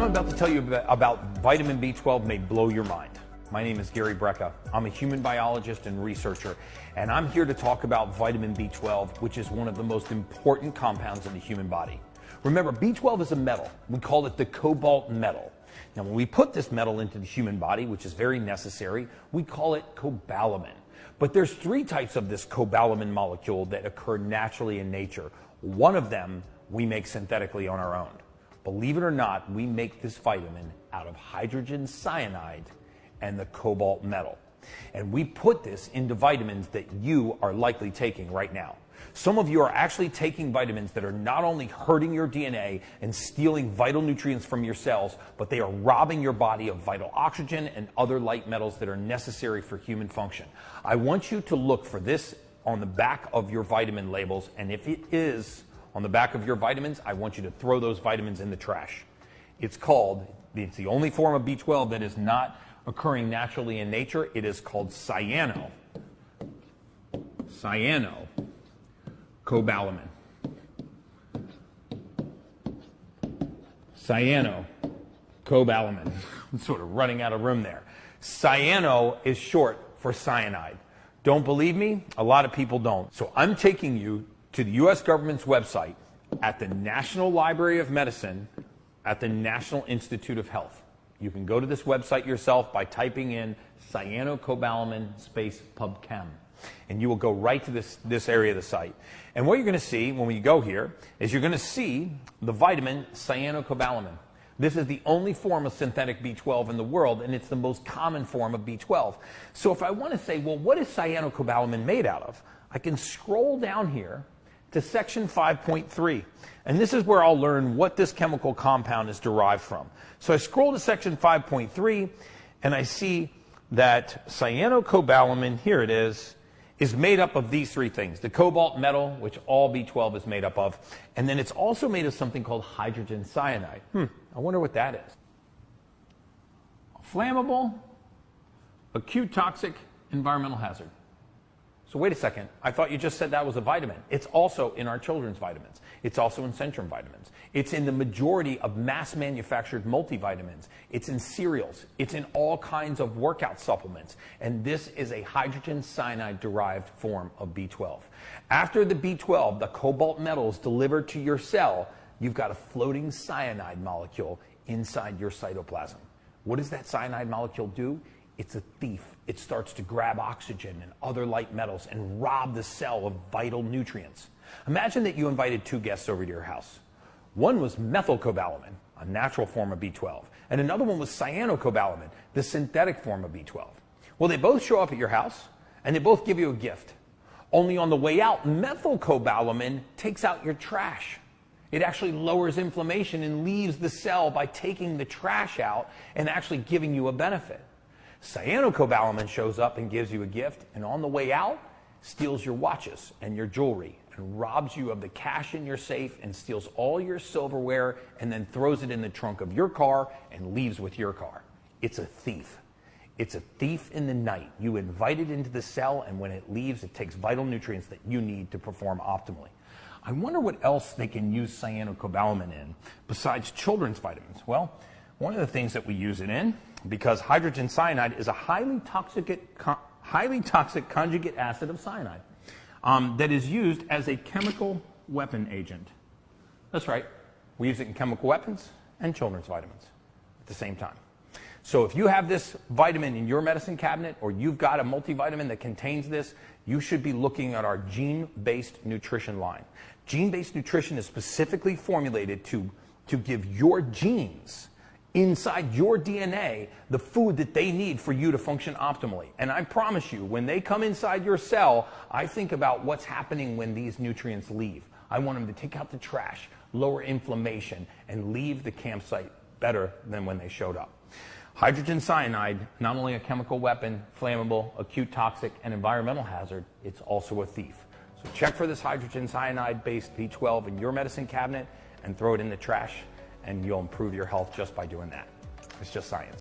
I'm about to tell you about vitamin B12 may blow your mind. My name is Brecka. I'm a human biologist and researcher, and I'm here to talk about vitamin B12, which is one of the most important compounds in the human body. Remember, B12 is a metal. We call it the cobalt metal. Now, when we put this metal into the human body, which is very necessary, we call it cobalamin. But there's three types of this cobalamin molecule that occur naturally in nature. One of them we make synthetically on our own. Believe it or not, we make this vitamin out of hydrogen cyanide and the cobalt metal. And we put this into vitamins that you are likely taking right now. Some of you are actually taking vitamins that are not only hurting your DNA and stealing vital nutrients from your cells, but they are robbing your body of vital oxygen and other light metals that are necessary for human function. I want you to look for this on the back of your vitamin labels, and if it is on the back of your vitamins, I want you to throw those vitamins in the trash. It's the only form of B12 that is not occurring naturally in nature. It is called cyanocobalamin. Cyanocobalamin. I'm sort of running out of room there. Cyano is short for cyanide. Don't believe me? A lot of people don't. So I'm taking you to the U.S. government's website at the National Library of Medicine at the National Institute of Health. You can go to this website yourself by typing in cyanocobalamin space PubChem. And you will go right to this area of the site. And what you're going to see when we go here is you're going to see the vitamin cyanocobalamin. This is the only form of synthetic B12 in the world, and it's the most common form of B12. So if I want to say, well, what is cyanocobalamin made out of? I can scroll down here to section 5.3. And this is where I'll learn what this chemical compound is derived from. So I scroll to section 5.3, and I see that cyanocobalamin, here it is made up of these three things. The cobalt metal, which all B12 is made up of, and then it's also made of something called hydrogen cyanide. I wonder what that is. Flammable, acute toxic, environmental hazard. So wait a second, I thought you just said that was a vitamin. It's also in our children's vitamins. It's also in Centrum vitamins. It's in the majority of mass manufactured multivitamins. It's in cereals. It's in all kinds of workout supplements. And this is a hydrogen cyanide derived form of B12. After the B12, the cobalt metal, is delivered to your cell, you've got a floating cyanide molecule inside your cytoplasm. What does that cyanide molecule do? It's a thief. It starts to grab oxygen and other light metals and rob the cell of vital nutrients. Imagine that you invited two guests over to your house. One was methylcobalamin, a natural form of B12, and another one was cyanocobalamin, the synthetic form of B12. Well, they both show up at your house, and they both give you a gift. Only on the way out, methylcobalamin takes out your trash. It actually lowers inflammation and leaves the cell by taking the trash out and actually giving you a benefit. Cyanocobalamin shows up and gives you a gift, and on the way out, steals your watches and your jewelry and robs you of the cash in your safe and steals all your silverware and then throws it in the trunk of your car and leaves with your car. It's a thief. It's a thief in the night. You invite it into the cell, and when it leaves, it takes vital nutrients that you need to perform optimally. I wonder what else they can use cyanocobalamin in besides children's vitamins. Well, one of the things that we use it in, because hydrogen cyanide is a highly toxic conjugate acid of cyanide that is used as a chemical weapon agent. That's right. We use it in chemical weapons and children's vitamins at the same time. So if you have this vitamin in your medicine cabinet, or you've got a multivitamin that contains this, you should be looking at our gene-based nutrition line. Gene-based nutrition is specifically formulated to give your genes inside your DNA the food that they need for you to function optimally. And I promise you, when they come inside your cell, I think about what's happening when these nutrients leave. I want them to take out the trash, lower inflammation, and leave the campsite better than when they showed up. Hydrogen cyanide, not only a chemical weapon, flammable, acute toxic, and environmental hazard, it's also a thief. So check for this hydrogen cyanide-based B12 in your medicine cabinet and throw it in the trash, and you'll improve your health just by doing that. It's just science.